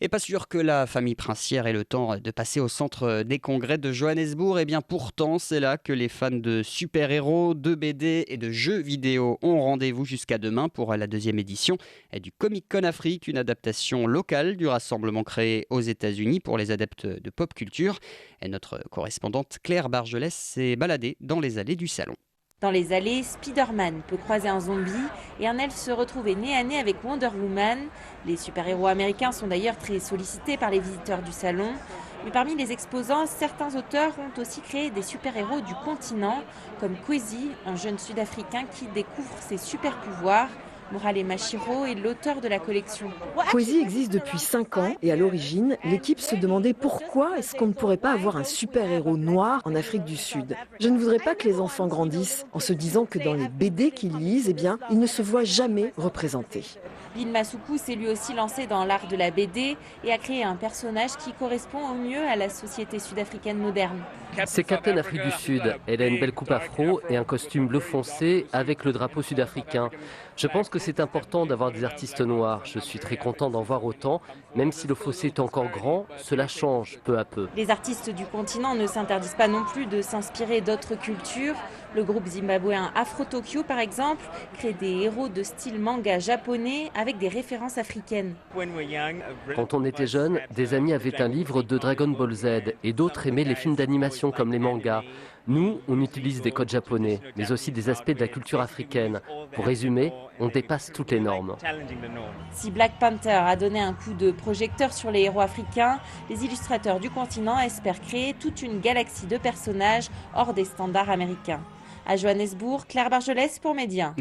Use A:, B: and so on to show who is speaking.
A: Et pas sûr que la famille princière ait le temps de passer au centre des congrès de Johannesburg. Et bien pourtant, c'est là que les fans de super-héros, de BD et de jeux vidéo ont rendez-vous jusqu'à demain pour la deuxième édition du Comic-Con Afrique, une adaptation locale du rassemblement créé aux États-Unis pour les adeptes de pop culture. Et notre correspondante Claire Bargelès s'est baladée dans les allées du salon.
B: Dans les allées, Spider-Man peut croiser un zombie et un elfe se retrouver nez à nez avec Wonder Woman. Les super-héros américains sont d'ailleurs très sollicités par les visiteurs du salon. Mais parmi les exposants, certains auteurs ont aussi créé des super-héros du continent, comme Kwesi, un jeune Sud-Africain qui découvre ses super-pouvoirs. Morale Machiro est l'auteur de la collection.
C: Kwesi existe depuis 5 ans et à l'origine, l'équipe se demandait pourquoi est-ce qu'on ne pourrait pas avoir un super-héros noir en Afrique du Sud. Je ne voudrais pas que les enfants grandissent en se disant que dans les BD qu'ils lisent, ils ne se voient jamais représentés.
B: Lynn Masuku s'est lui aussi lancé dans l'art de la BD et a créé un personnage qui correspond au mieux à la société sud-africaine moderne.
D: C'est Captain Afrique du Sud. Elle a une belle coupe afro et un costume bleu foncé avec le drapeau sud-africain. Je pense que c'est important d'avoir des artistes noirs. Je suis très content d'en voir autant. Même si le fossé est encore grand, cela change peu à peu.
B: Les artistes du continent ne s'interdisent pas non plus de s'inspirer d'autres cultures. Le groupe zimbabwéen Afro Tokyo, par exemple, crée des héros de style manga japonais avec des références africaines.
D: Quand on était jeune, des amis avaient un livre de Dragon Ball Z et d'autres aimaient les films d'animation comme les mangas. Nous, on utilise des codes japonais, mais aussi des aspects de la culture africaine. Pour résumer, on dépasse toutes les normes.
B: Si Black Panther a donné un coup de projecteur sur les héros africains, les illustrateurs du continent espèrent créer toute une galaxie de personnages hors des standards américains. À Johannesburg, Claire Bargelès pour Média.